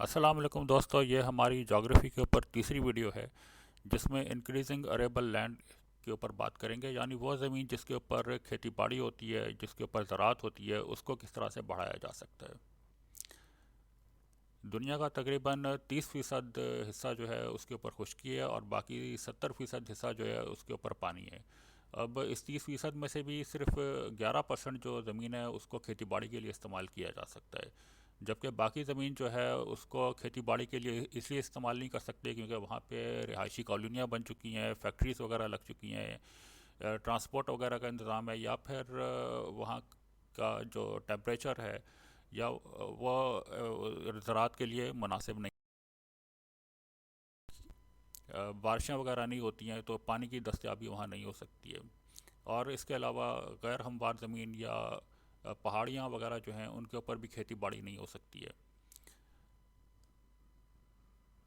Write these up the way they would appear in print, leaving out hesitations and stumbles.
السلام علیکم دوستو، یہ ہماری جغرافی کے اوپر تیسری ویڈیو ہے جس میں انکریزنگ اریبل لینڈ کے اوپر بات کریں گے، یعنی وہ زمین جس کے اوپر کھیتی باڑی ہوتی ہے، جس کے اوپر زراعت ہوتی ہے، اس کو کس طرح سے بڑھایا جا سکتا ہے۔ دنیا کا تقریباً 30% حصہ جو ہے اس کے اوپر خشکی ہے اور باقی 70% حصہ جو ہے اس کے اوپر پانی ہے۔ اب اس 30% میں سے بھی صرف 11% جو زمین ہے اس کو کھیتی باڑی کے لیے استعمال کیا جا سکتا ہے، جبکہ باقی زمین جو ہے اس کو کھیتی باڑی کے لیے اس لیے استعمال نہیں کر سکتے کیونکہ وہاں پہ رہائشی کالونیاں بن چکی ہیں، فیکٹریز وغیرہ لگ چکی ہیں، ٹرانسپورٹ وغیرہ کا انتظام ہے، یا پھر وہاں کا جو ٹیمپریچر ہے یا وہ زراعت کے لیے مناسب نہیں، بارشیں وغیرہ نہیں ہوتی ہیں تو پانی کی دستیابی وہاں نہیں ہو سکتی ہے۔ اور اس کے علاوہ غیر ہموار زمین یا پہاڑیاں وغیرہ جو ہیں ان کے اوپر بھی کھیتی باڑی نہیں ہو سکتی ہے۔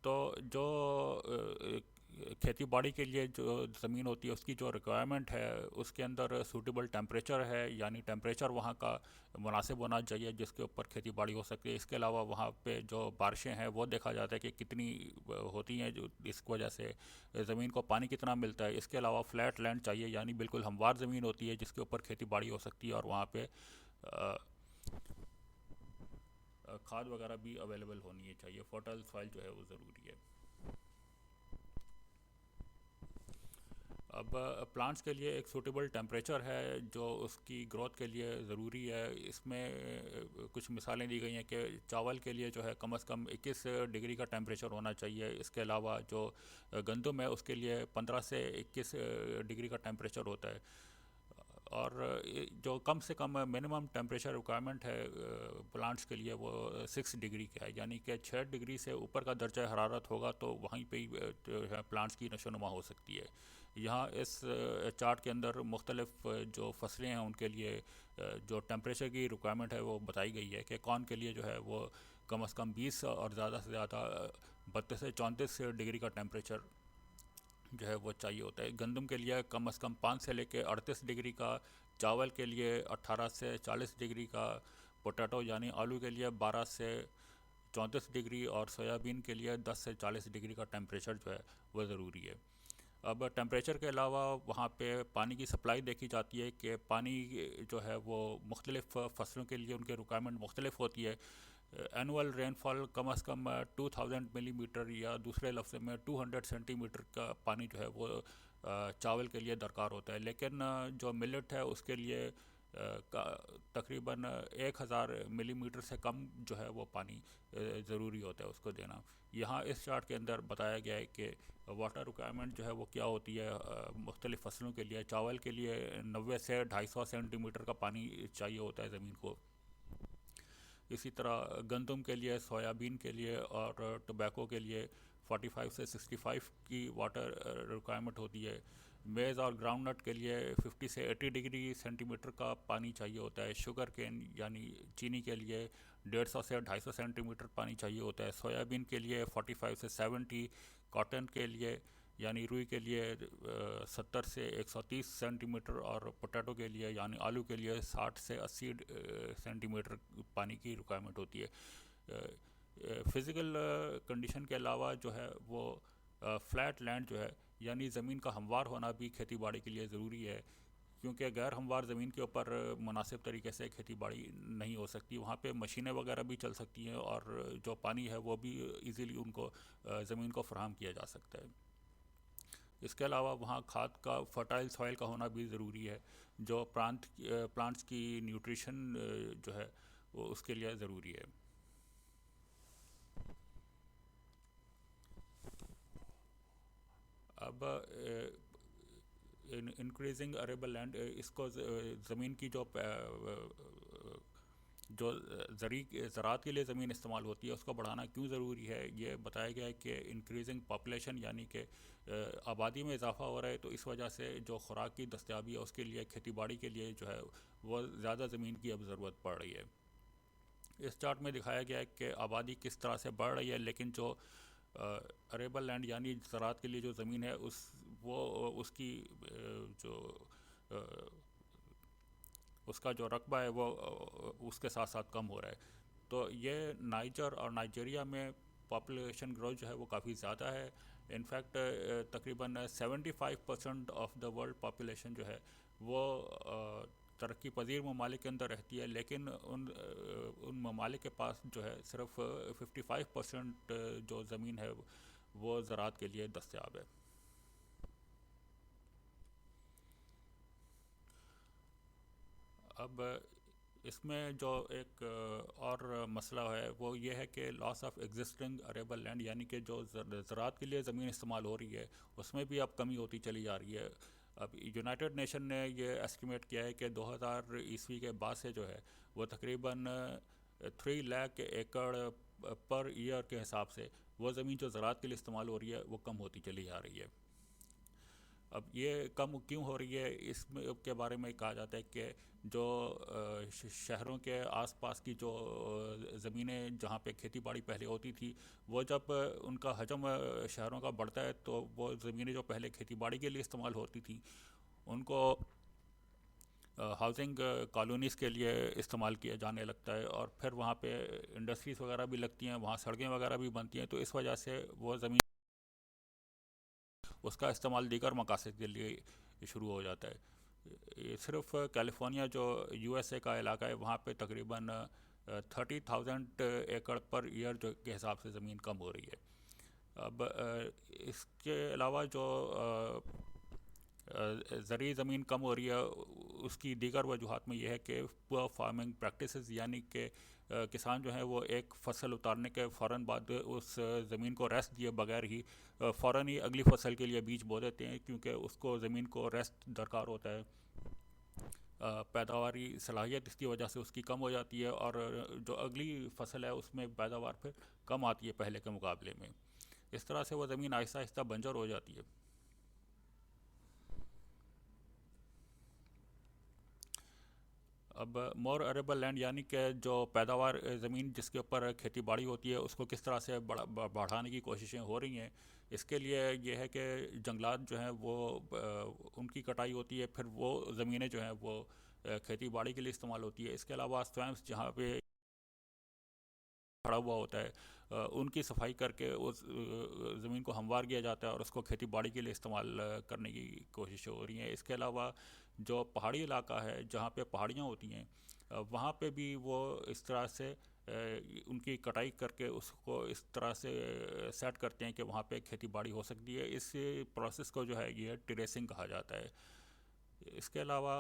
تو جو کھیتی باڑی کے لیے جو زمین ہوتی ہے اس کی جو ریکوائرمنٹ ہے اس کے اندر سوٹیبل ٹیمپریچر ہے، یعنی ٹیمپریچر وہاں کا مناسب ہونا چاہیے جس کے اوپر کھیتی باڑی ہو سکتی ہے۔ اس کے علاوہ وہاں پہ جو بارشیں ہیں وہ دیکھا جاتا ہے کہ کتنی ہوتی ہیں، جو اس وجہ سے زمین کو پانی کتنا ملتا ہے۔ اس کے علاوہ فلیٹ لینڈ چاہیے، یعنی بالکل ہموار زمین ہوتی ہے جس کے اوپر کھیتی باڑی ہو سکتی ہے اور وہاں پہ کھاد وغیرہ بھی اویلیبل ہونی چاہیے، فرٹائل سوائل جو ہے وہ ضروری ہے۔ اب پلانٹس کے لیے ایک سوٹیبل ٹیمپریچر ہے جو اس کی گروتھ کے لیے ضروری ہے۔ اس میں کچھ مثالیں دی گئی ہیں کہ چاول کے لیے جو ہے کم از کم 21 ڈگری کا ٹیمپریچر ہونا چاہیے۔ اس کے علاوہ جو گندم ہے اس کے لیے 15 سے 21 ڈگری کا ٹیمپریچر ہوتا ہے، اور جو کم سے کم منیمم ٹیمپریچر ریکوائرمنٹ ہے پلانٹس کے لیے وہ 6 ڈگری کا ہے، یعنی کہ 6 ڈگری سے اوپر کا درجہ حرارت ہوگا تو وہیں پہ پلانٹس کی نشو و نما ہو سکتی ہے۔ یہاں اس چارٹ کے اندر مختلف جو فصلیں ہیں ان کے لیے جو ٹیمپریچر کی ریکوائرمنٹ ہے وہ بتائی گئی ہے کہ کون کے لیے جو ہے وہ کم از کم 20 اور زیادہ سے زیادہ 32 سے 34 ڈگری کا ٹیمپریچر جو ہے وہ چاہیے ہوتا ہے۔ گندم کے لیے کم از کم 5 سے لے کے 38 ڈگری کا، چاول کے لیے 18 سے 40 ڈگری کا، پوٹیٹو یعنی آلو کے لیے 12 سے 34 ڈگری، اور سویابین کے لیے 10 سے 40 ڈگری کا ٹیمپریچر جو ہے وہ ضروری ہے۔ اب ٹیمپریچر کے علاوہ وہاں پہ پانی کی سپلائی دیکھی جاتی ہے کہ پانی جو ہے وہ مختلف فصلوں کے لیے ان کے ریکوائرمنٹ مختلف ہوتی ہے۔ اینول رین فال کم از کم 2000 ملی میٹر، یا دوسرے لفظ میں 200 سینٹی میٹر کا پانی جو ہے وہ چاول کے لیے درکار ہوتا ہے، لیکن جو ملٹ ہے اس کے لیے تقریباً 1000 ملی میٹر سے کم جو ہے وہ پانی ضروری ہوتا ہے اس کو دینا۔ یہاں اس چارٹ کے اندر بتایا گیا ہے کہ واٹر ریکوائرمنٹ جو ہے وہ کیا ہوتی ہے مختلف فصلوں کے لیے۔ چاول کے لیے 90 سے 250 سینٹی میٹر کا پانی چاہیے ہوتا ہے زمین کو، اسی طرح گندم کے لیے، سویابین کے لیے اور ٹوبیکو کے لیے 45 سے 65 کی واٹر ریکوائرمنٹ ہوتی ہے۔ میز اور گراؤنڈ نٹ کے لیے 50 سے 80 ڈگری سینٹی میٹر کا پانی چاہیے ہوتا ہے۔ شوگر کین یعنی چینی کے لیے 150 سے 250 سینٹی میٹر پانی چاہیے ہوتا ہے۔ سویابین کے لیے 45 سے 70، کاٹن کے لیے یعنی روئی کے لیے 70 سے 130 سینٹی میٹر، اور پوٹیٹو کے لیے یعنی آلو کے لیے 60 سے 80 سینٹی میٹر پانی کی ریکوائرمنٹ ہوتی ہے۔ فزیکل کنڈیشن کے علاوہ جو ہے وہ فلیٹ لینڈ جو ہے، یعنی زمین کا ہموار ہونا بھی کھیتی باڑی کے لیے ضروری ہے، کیونکہ غیر ہموار زمین کے اوپر مناسب طریقے سے کھیتی باڑی نہیں ہو سکتی۔ وہاں پہ مشینیں وغیرہ بھی چل سکتی ہیں اور جو پانی ہے وہ بھی ایزیلی ان کو زمین کو فراہم کیا جا سکتا ہے۔ اس کے علاوہ وہاں کھاد کا، فرٹائل سوائل کا ہونا بھی ضروری ہے جو پلانٹس کی نیوٹریشن جو ہے وہ اس کے لیے ضروری ہے۔ اب انکریزنگ اریبل لینڈ، اس کو زمین کی جو زراعت کے لیے زمین استعمال ہوتی ہے اس کو بڑھانا کیوں ضروری ہے، یہ بتایا گیا ہے کہ انکریزنگ پاپولیشن یعنی کہ آبادی میں اضافہ ہو رہا ہے، تو اس وجہ سے جو خوراک کی دستیابی ہے اس کے لیے کھیتی باڑی کے لیے جو ہے وہ زیادہ زمین کی اب ضرورت پڑ رہی ہے۔ اس چارٹ میں دکھایا گیا ہے کہ آبادی کس طرح سے بڑھ رہی ہے، لیکن جو اریبل لینڈ یعنی زراعت کے لیے جو زمین ہے اس کی جو اس کا جو رقبہ ہے وہ اس کے ساتھ ساتھ کم ہو رہا ہے۔ تو یہ نائجر اور نائجیریا میں پاپولیشن گروتھ جو ہے وہ کافی زیادہ ہے. انفیکٹ تقریباً 75% آف دا ورلڈ پاپولیشن جو ہے وہ ترقی پذیر ممالک کے اندر رہتی ہے، لیکن ان ممالک کے پاس جو ہے صرف 55% جو زمین ہے وہ زراعت کے لیے دستیاب ہے. اب اس میں جو ایک اور مسئلہ ہے وہ یہ ہے کہ لاس آف ایگزسٹنگ اریبل لینڈ، یعنی کہ جو زراعت کے لیے زمین استعمال ہو رہی ہے اس میں بھی اب کمی ہوتی چلی جا رہی ہے. اب یونائٹڈ نیشن نے یہ ایسٹیمیٹ کیا ہے کہ 2000 کے بعد سے جو ہے وہ تقریباً 3 لاکھ ایکڑ پر ایئر کے حساب سے وہ زمین جو زراعت کے لیے استعمال ہو رہی ہے وہ کم ہوتی چلی جا رہی ہے. اب یہ کم کیوں ہو رہی ہے اس میں کے بارے میں کہا جاتا ہے کہ جو شہروں کے آس پاس کی جو زمینیں جہاں پہ کھیتی باڑی پہلے ہوتی تھی، وہ جب ان کا حجم شہروں کا بڑھتا ہے تو وہ زمینیں جو پہلے کھیتی باڑی کے لیے استعمال ہوتی تھیں ان کو ہاؤسنگ کالونیز کے لیے استعمال کیا جانے لگتا ہے، اور پھر وہاں پہ انڈسٹریز وغیرہ بھی لگتی ہیں، وہاں سڑکیں وغیرہ بھی بنتی ہیں، تو اس وجہ سے وہ زمین اس کا استعمال دیگر مقاصد کے لیے شروع ہو جاتا ہے. صرف کیلیفورنیا جو USA کا علاقہ ہے وہاں پہ تقریباً 30,000 ایکڑ پر ایئر جو کے حساب سے زمین کم ہو رہی ہے. اب اس کے علاوہ جو زرعی زمین کم ہو رہی ہے اس کی دیگر وجوہات میں یہ ہے کہ پور فارمنگ پریکٹسز، یعنی کہ کسان جو ہیں وہ ایک فصل اتارنے کے فوراً بعد اس زمین کو ریسٹ دیے بغیر ہی فوراً ہی اگلی فصل کے لیے بیج بو دیتے ہیں، کیونکہ اس کو زمین کو ریسٹ درکار ہوتا ہے. پیداواری صلاحیت اس کی وجہ سے اس کی کم ہو جاتی ہے، اور جو اگلی فصل ہے اس میں پیداوار پھر کم آتی ہے پہلے کے مقابلے میں. اس طرح سے وہ زمین آہستہ آہستہ بنجر ہو جاتی ہے. اب مور اریبل لینڈ، یعنی کہ جو پیداوار زمین جس کے اوپر کھیتی باڑی ہوتی ہے اس کو کس طرح سے بڑھانے کی کوششیں ہو رہی ہیں. اس کے لیے یہ ہے کہ جنگلات جو ہیں وہ ان کی کٹائی ہوتی ہے، پھر وہ زمینیں جو ہیں وہ کھیتی باڑی کے لیے استعمال ہوتی ہے. اس کے علاوہ سویمس جہاں پہ کھڑا ہوا ہوتا ہے ان کی صفائی کر کے اس زمین کو ہموار کیا جاتا ہے اور اس کو کھیتی باڑی کے لیے استعمال کرنے کی کوششیں ہو رہی ہیں. اس کے علاوہ جو پہاڑی علاقہ ہے جہاں پہ پہاڑیاں ہوتی ہیں وہاں پہ بھی وہ اس طرح سے ان کی کٹائی کر کے اس کو اس طرح سے سیٹ کرتے ہیں کہ وہاں پہ کھیتی باڑی ہو سکتی ہے. اس پروسیس کو جو ہے یہ ٹریسنگ کہا جاتا ہے. اس کے علاوہ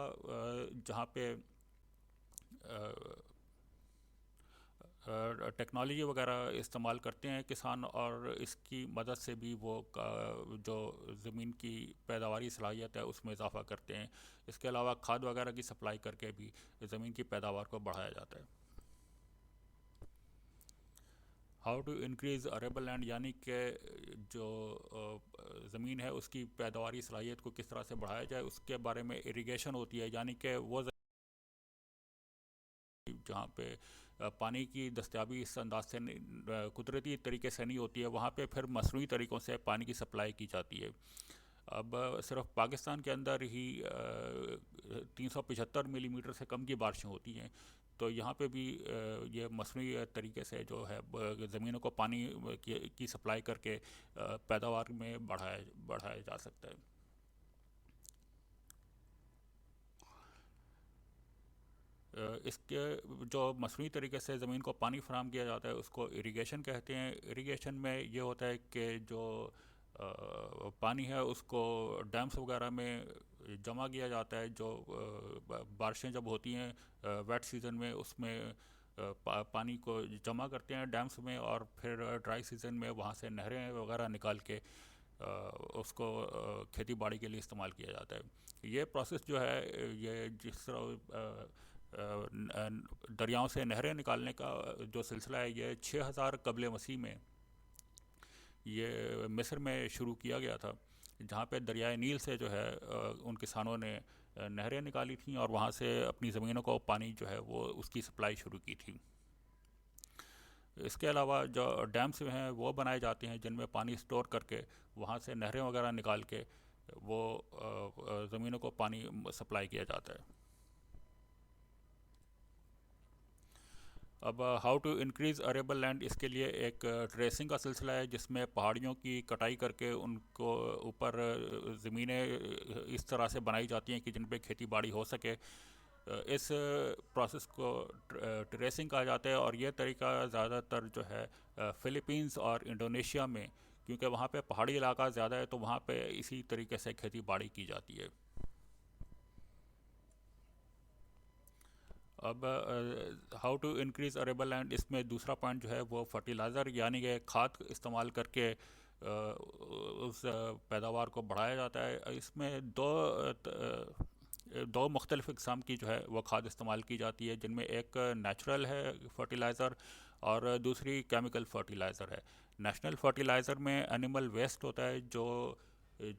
جہاں پہ ٹیکنالوجی وغیرہ استعمال کرتے ہیں کسان، اور اس کی مدد سے بھی وہ جو زمین کی پیداواری صلاحیت ہے اس میں اضافہ کرتے ہیں. اس کے علاوہ کھاد وغیرہ کی سپلائی کر کے بھی زمین کی پیداوار کو بڑھایا جاتا ہے. ہاؤ ٹو انکریز اریبل لینڈ، یعنی کہ جو زمین ہے اس کی پیداواری صلاحیت کو کس طرح سے بڑھایا جائے. اس کے بارے میں اریگیشن ہوتی ہے، یعنی کہ وہ جہاں پہ پانی کی دستیابی اس انداز سے قدرتی طریقے سے نہیں ہوتی ہے وہاں پہ پھر مصنوعی طریقوں سے پانی کی سپلائی کی جاتی ہے. اب صرف پاکستان کے اندر ہی 375 ملی میٹر سے کم کی بارشیں ہوتی ہیں، تو یہاں پہ بھی یہ مصنوعی طریقے سے جو ہے زمینوں کو پانی کی سپلائی کر کے پیداوار میں بڑھایا جا سکتا ہے. اس کے جو مصنوعی طریقے سے زمین کو پانی فراہم کیا جاتا ہے اس کو اریگیشن کہتے ہیں. اریگیشن میں یہ ہوتا ہے کہ جو پانی ہے اس کو ڈیمس وغیرہ میں جمع کیا جاتا ہے. جو بارشیں جب ہوتی ہیں ویٹ سیزن میں اس میں پانی کو جمع کرتے ہیں ڈیمس میں، اور پھر ڈرائی سیزن میں وہاں سے نہریں وغیرہ نکال کے اس کو کھیتی باڑی کے لیے استعمال کیا جاتا ہے. یہ پروسیس جو ہے یہ جس طرح دریاؤں سے نہریں نکالنے کا جو سلسلہ ہے یہ 6000 قبل مسیح میں یہ مصر میں شروع کیا گیا تھا، جہاں پہ دریائے نیل سے جو ہے ان کسانوں نے نہریں نکالی تھیں اور وہاں سے اپنی زمینوں کو پانی جو ہے وہ اس کی سپلائی شروع کی تھی. اس کے علاوہ جو ڈیمس ہیں وہ بنائے جاتے ہیں جن میں پانی سٹور کر کے وہاں سے نہریں وغیرہ نکال کے وہ زمینوں کو پانی سپلائی کیا جاتا ہے. اب ہاؤ ٹو انکریز اریبل لینڈ، اس کے لیے ایک ٹریسنگ کا سلسلہ ہے جس میں پہاڑیوں کی کٹائی کر کے ان کو اوپر زمینیں اس طرح سے بنائی جاتی ہیں کہ جن پہ کھیتی باڑی ہو سکے. اس پروسیس کو ٹریسنگ کہا جاتا ہے، اور یہ طریقہ زیادہ تر جو ہے فلپینز اور انڈونیشیا میں، کیونکہ وہاں پہ پہاڑی علاقہ زیادہ ہے تو وہاں پہ اسی طریقے سے کھیتی باڑی کی جاتی ہے. اب ہاؤ ٹو انکریز اریبل لینڈ، اس میں دوسرا پوائنٹ جو ہے وہ فرٹیلائزر یعنی کہ کھاد استعمال کر کے اس پیداوار کو بڑھایا جاتا ہے. اس میں دو مختلف اقسام کی جو ہے وہ کھاد استعمال کی جاتی ہے، جن میں ایک نیچرل ہے فرٹیلائزر اور دوسری کیمیکل فرٹیلائزر ہے. نیشنل فرٹیلائزر میں اینیمل ویسٹ ہوتا ہے جو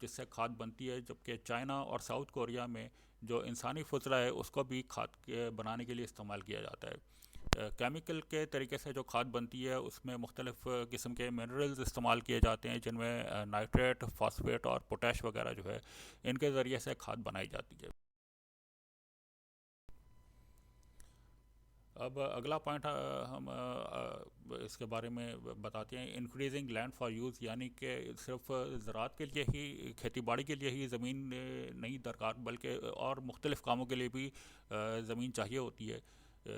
جس سے کھاد بنتی ہے، جبکہ چائنا اور ساؤتھ کوریا میں جو انسانی فضلہ ہے اس کو بھی کھاد کے بنانے کے لیے استعمال کیا جاتا ہے. کیمیکل کے طریقے سے جو کھاد بنتی ہے اس میں مختلف قسم کے منرلز استعمال کیے جاتے ہیں، جن میں نائٹریٹ، فاسفیٹ اور پوٹیش وغیرہ جو ہے ان کے ذریعے سے کھاد بنائی جاتی ہے. اب اگلا پوائنٹ ہم اس کے بارے میں بتاتے ہیں، انکریزنگ لینڈ فار یوز، یعنی کہ صرف زراعت کے لیے ہی، کھیتی باڑی کے لیے ہی زمین نہیں درکار، بلکہ اور مختلف کاموں کے لیے بھی زمین چاہیے ہوتی ہے.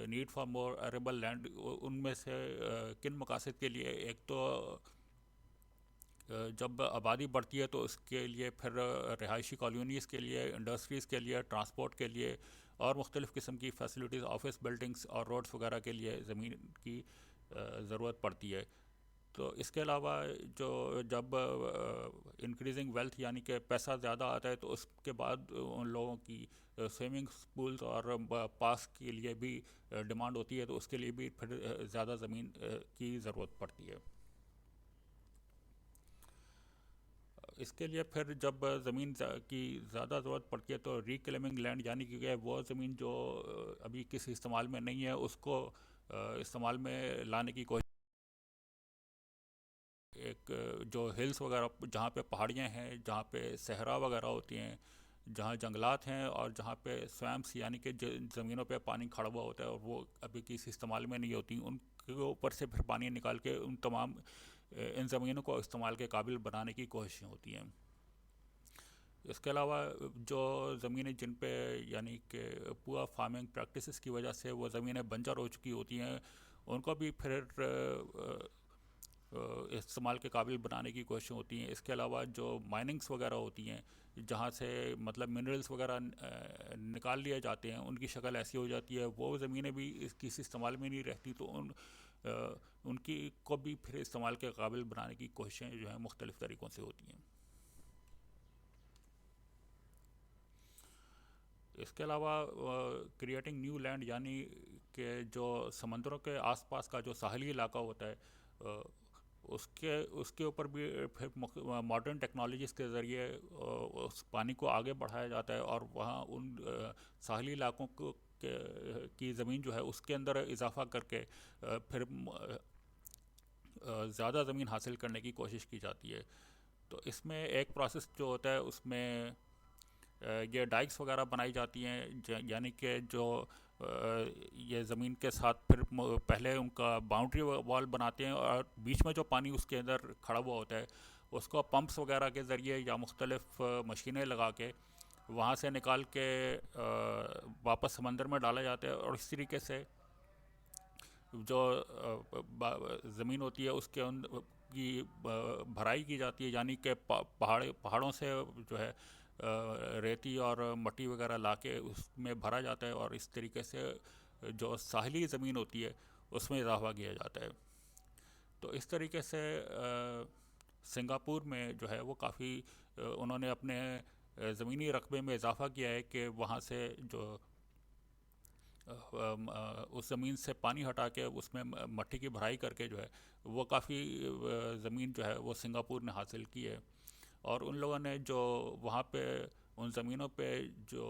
نیڈ فار مور ایریبل لینڈ، ان میں سے کن مقاصد کے لیے؟ ایک تو جب آبادی بڑھتی ہے تو اس کے لیے پھر رہائشی کالونیز کے لیے، انڈسٹریز کے لیے، ٹرانسپورٹ کے لیے اور مختلف قسم کی فیسلٹیز، آفس بلڈنگس اور روڈز وغیرہ کے لیے زمین کی ضرورت پڑتی ہے. تو اس کے علاوہ جب انکریزنگ ویلتھ یعنی کہ پیسہ زیادہ آتا ہے تو اس کے بعد ان لوگوں کی سوئمنگ پولز اور پاس کے لیے بھی ڈیمانڈ ہوتی ہے، تو اس کے لیے بھی پھر زیادہ زمین کی ضرورت پڑتی ہے. اس کے لیے پھر جب زمین کی زیادہ ضرورت پڑتی ہے تو ریکلیمنگ لینڈ، یعنی کہ وہ زمین جو ابھی کسی استعمال میں نہیں ہے اس کو استعمال میں لانے کی کوشش. ایک جو ہلز وغیرہ، جہاں پہ پہاڑیاں ہیں، جہاں پہ صحرا وغیرہ ہوتی ہیں، جہاں جنگلات ہیں اور جہاں پہ سویمپس یعنی کہ زمینوں پہ پانی کھڑا ہوا ہوتا ہے اور وہ ابھی کسی استعمال میں نہیں ہوتی، ان کے اوپر سے پھر پانی نکال کے ان زمینوں کو استعمال کے قابل بنانے کی کوششیں ہوتی ہیں. اس کے علاوہ جو زمینیں جن پہ یعنی کہ پور فارمنگ پریکٹسز کی وجہ سے وہ زمینیں بنجر ہو چکی ہوتی ہیں، ان کو بھی پھر استعمال کے قابل بنانے کی کوششیں ہوتی ہیں. اس کے علاوہ جو مائننگس وغیرہ ہوتی ہیں جہاں سے مطلب منرلس وغیرہ نکال لیے جاتے ہیں، ان کی شکل ایسی ہو جاتی ہے وہ زمینیں بھی کسی استعمال میں نہیں رہتی، تو ان کی کو بھی پھر استعمال کے قابل بنانے کی کوششیں جو ہیں مختلف طریقوں سے ہوتی ہیں. اس کے علاوہ کریٹنگ نیو لینڈ، یعنی کہ جو سمندروں کے آس پاس کا جو ساحلی علاقہ ہوتا ہے اس کے اوپر بھی پھر ماڈرن ٹیکنالوجیز کے ذریعے اس پانی کو آگے بڑھایا جاتا ہے، اور وہاں ان ساحلی علاقوں کی زمین جو ہے اس کے اندر اضافہ کر کے پھر زیادہ زمین حاصل کرنے کی کوشش کی جاتی ہے. تو اس میں ایک پروسیس جو ہوتا ہے اس میں یہ ڈائکس وغیرہ بنائی جاتی ہیں، یعنی کہ جو یہ زمین کے ساتھ پھر پہلے ان کا باؤنڈری وال بناتے ہیں، اور بیچ میں جو پانی اس کے اندر کھڑا ہوا ہوتا ہے اس کو پمپس وغیرہ کے ذریعے یا مختلف مشینیں لگا کے وہاں سے نکال کے واپس سمندر میں ڈالا جاتا ہے، اور اس طریقے سے جو زمین ہوتی ہے اس کے کی بھرائی کی جاتی ہے، یعنی کہ پہاڑوں سے جو ہے ریتی اور مٹی وغیرہ لا کے اس میں بھرا جاتا ہے، اور اس طریقے سے جو ساحلی زمین ہوتی ہے اس میں اضافہ کیا جاتا ہے. تو اس طریقے سے سنگاپور میں جو ہے وہ کافی انہوں نے اپنے زمینی رقبے میں اضافہ کیا ہے کہ وہاں سے جو اس زمین سے پانی ہٹا کے اس میں مٹی کی بھرائی کر کے جو ہے وہ کافی زمین جو ہے وہ سنگاپور نے حاصل کی ہے. اور ان لوگوں نے جو وہاں پہ ان زمینوں پہ جو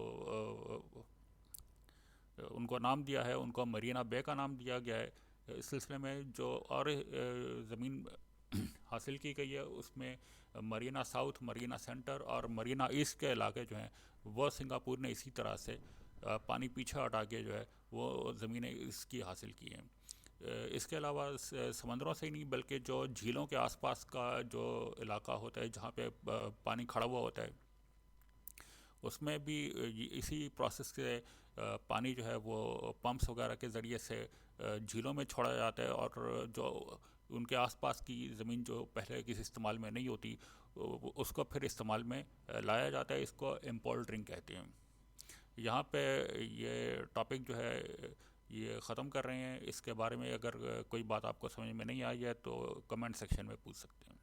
ان کو نام دیا ہے، ان کو مرینا بے کا نام دیا گیا ہے. اس سلسلے میں جو اور زمین حاصل کی گئی ہے اس میں مرینا ساؤتھ، مرینا سینٹر اور مرینا ایسٹ کے علاقے جو ہیں وہ سنگاپور نے اسی طرح سے پانی پیچھے ہٹا کے جو ہے وہ زمینیں اس کی حاصل کی ہیں. اس کے علاوہ سمندروں سے ہی نہیں بلکہ جو جھیلوں کے آس پاس کا جو علاقہ ہوتا ہے جہاں پہ پانی کھڑا ہوا ہوتا ہے، اس میں بھی اسی پروسیس سے پانی جو ہے وہ پمپس وغیرہ کے ذریعے سے جھیلوں میں چھوڑا جاتا ہے، اور جو ان کے آس پاس کی زمین جو پہلے کسی استعمال میں نہیں ہوتی اس کو پھر استعمال میں لایا جاتا ہے. اس کو امپولڈرنگ کہتے ہیں. یہاں پہ یہ ٹاپک جو ہے یہ ختم کر رہے ہیں. اس کے بارے میں اگر کوئی بات آپ کو سمجھ میں نہیں آئی ہے تو کمنٹ سیکشن میں پوچھ سکتے ہیں.